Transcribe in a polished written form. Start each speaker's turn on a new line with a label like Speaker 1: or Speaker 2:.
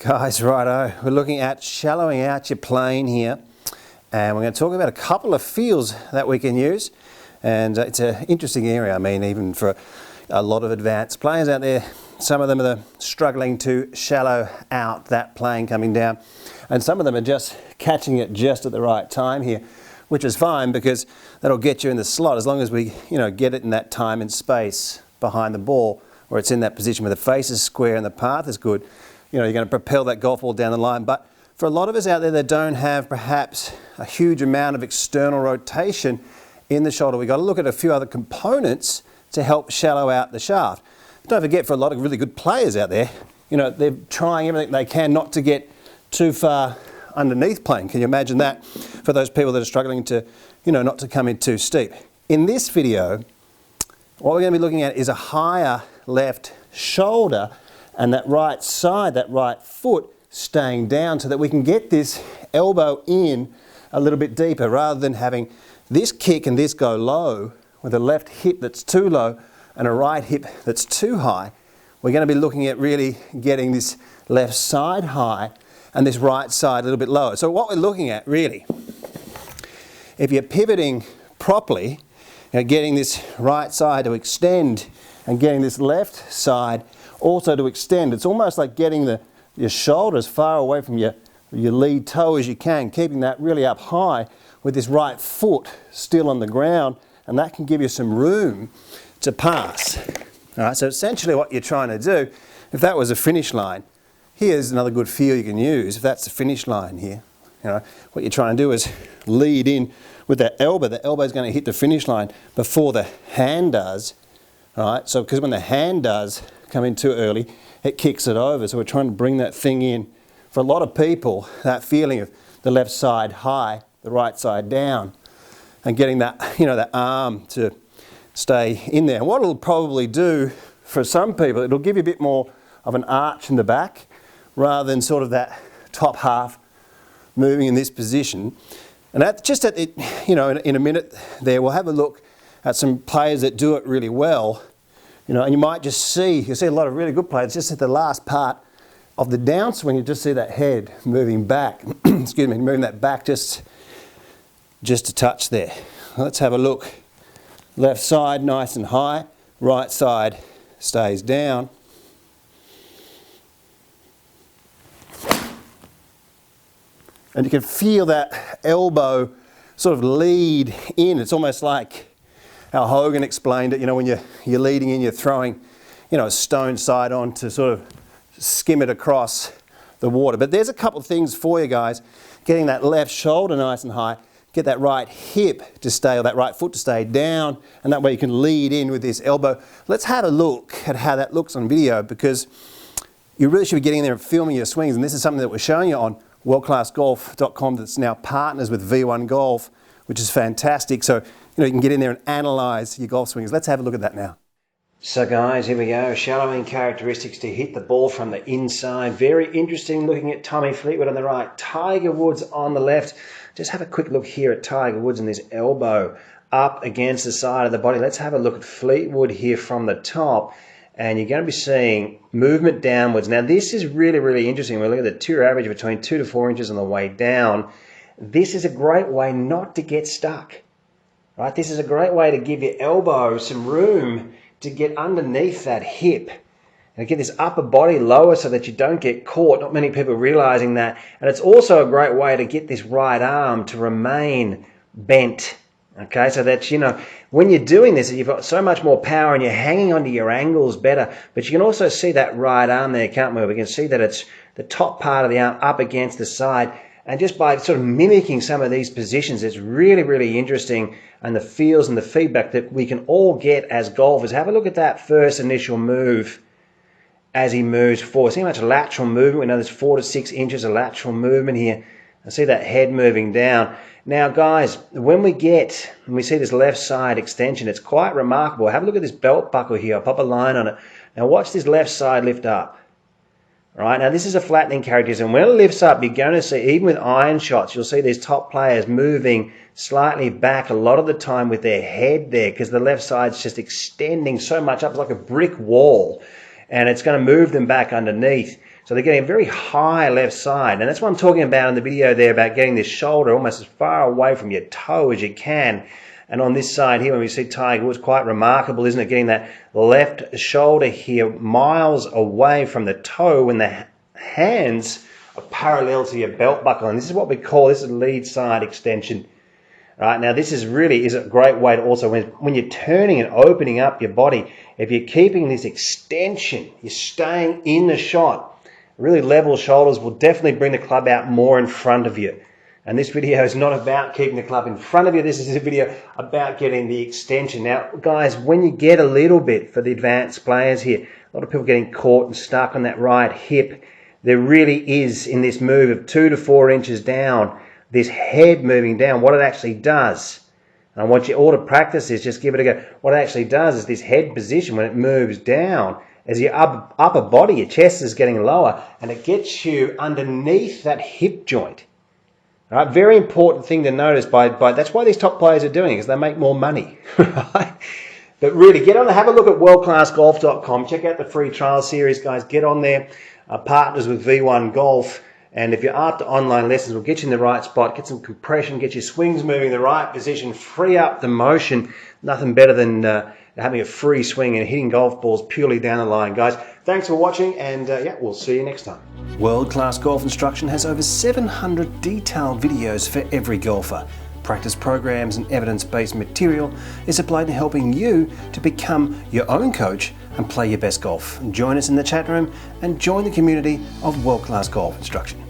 Speaker 1: Guys, righto, we're looking at shallowing out your plane here, and we're going to talk about a couple of feels that we can use. And it's an interesting area. I mean, even for a lot of advanced players out there, some of them are struggling to shallow out that plane coming down, and some of them are just catching it just at the right time here, which is fine because that'll get you in the slot as long as we get it in that time and space behind the ball, where it's in that position where the face is square and the path is good. You're going to propel that golf ball down the line. But for a lot of us out there that don't have perhaps a huge amount of external rotation in the shoulder, we've got to look at a few other components to help shallow out the shaft. Don't forget, for a lot of really good players out there, they're trying everything they can not to get too far underneath plane. Can you imagine that for those people that are struggling to, not to come in too steep? In this video, what we're going to be looking at is a higher left shoulder and that right side, that right foot staying down, so that we can get this elbow in a little bit deeper, rather than having this kick and this go low with a left hip that's too low and a right hip that's too high. We're going to be looking at really getting this left side high and this right side a little bit lower. So what we're looking at really, if you're pivoting properly, getting this right side to extend and getting this left side also to extend. It's almost like getting your shoulder as far away from your lead toe as you can, keeping that really up high with this right foot still on the ground, and that can give you some room to pass. All right, so essentially what you're trying to do, if that was a finish line, here's another good feel you can use. If that's the finish line here, what you're trying to do is lead in with that elbow. The elbow is going to hit the finish line before the hand does. All right, so because when the hand does come in too early, it kicks it over. So we're trying to bring that thing in. For a lot of people, that feeling of the left side high, the right side down, and getting that, that arm to stay in there. And what it'll probably do for some people, it'll give you a bit more of an arch in the back, rather than sort of that top half moving in this position. And that's just at it, in a minute there, we'll have a look at some players that do it really well. And you might just see, you'll see a lot of really good players, just at the last part of the downswing, you just see that head moving back, excuse me, moving that back just a touch there. Let's have a look. Left side nice and high, right side stays down. And you can feel that elbow sort of lead in. It's almost like how Hogan explained it, when you're leading in, you're throwing, a stone side on to sort of skim it across the water. But there's a couple of things for you guys. Getting that left shoulder nice and high, get that right hip to stay, or that right foot to stay down, and that way you can lead in with this elbow. Let's have a look at how that looks on video, because you really should be getting in there and filming your swings, and this is something that we're showing you on worldclassgolf.com that's now partners with V1 Golf, which is fantastic. So you can get in there and analyze your golf swings. Let's have a look at that now. So guys, here we go. Shallowing characteristics to hit the ball from the inside. Very interesting, looking at Tommy Fleetwood on the right, Tiger Woods on the left. Just have a quick look here at Tiger Woods and this elbow up against the side of the body. Let's have a look at Fleetwood here from the top. And you're going to be seeing movement downwards. Now this is really, really interesting. We look at the tour average between 2 to 4 inches on the way down. This is a great way not to get stuck. Right? This is a great way to give your elbow some room to get underneath that hip and get this upper body lower so that you don't get caught. Not many people realizing that. And it's also a great way to get this right arm to remain bent. Okay, so that, when you're doing this, you've got so much more power and you're hanging onto your angles better. But you can also see that right arm there can't move. You can see that it's the top part of the arm up against the side. And just by sort of mimicking some of these positions, it's really, really interesting. And the feels and the feedback that we can all get as golfers. Have a look at that first initial move as he moves forward. See how much lateral movement? We know there's 4 to 6 inches of lateral movement here. I see that head moving down. Now, guys, when we see this left side extension, it's quite remarkable. Have a look at this belt buckle here. I'll pop a line on it. Now, watch this left side lift up. All right, now this is a flattening characteristic. And when it lifts up, you're going to see, even with iron shots, you'll see these top players moving slightly back a lot of the time with their head there, because the left side's just extending so much up, like a brick wall, and it's going to move them back underneath. So they're getting a very high left side. And that's what I'm talking about in the video there, about getting this shoulder almost as far away from your toe as you can. And on this side here, when we see Tiger Woods, quite remarkable, isn't it? Getting that left shoulder here miles away from the toe when the hands are parallel to your belt buckle. And this is what we call, this is lead side extension. Right, now this is a great way to also, when you're turning and opening up your body, if you're keeping this extension, you're staying in the shot, really level shoulders will definitely bring the club out more in front of you. And this video is not about keeping the club in front of you. This is a video about getting the extension. Now, guys, when you get a little bit, for the advanced players here, a lot of people getting caught and stuck on that right hip, there really is, in this move of 2 to 4 inches down, this head moving down, what it actually does. And I want you all to practice this, just give it a go. What it actually does is this head position, when it moves down, as your upper body, your chest is getting lower, and it gets you underneath that hip joint. All right, very important thing to notice. That's why these top players are doing it, because they make more money. Right? But really, get on and have a look at worldclassgolf.com. Check out the free trial series, guys. Get on there. Partners with V1 Golf. And if you're after online lessons, we'll get you in the right spot, get some compression, get your swings moving in the right position, free up the motion. Nothing better than having a free swing and hitting golf balls purely down the line. Guys, thanks for watching, and yeah, we'll see you next time. World Class Golf Instruction has over 700 detailed videos for every golfer. Practice programs and evidence-based material is applied to helping you to become your own coach and play your best golf. Join us in the chat room and join the community of World Class Golf Instruction.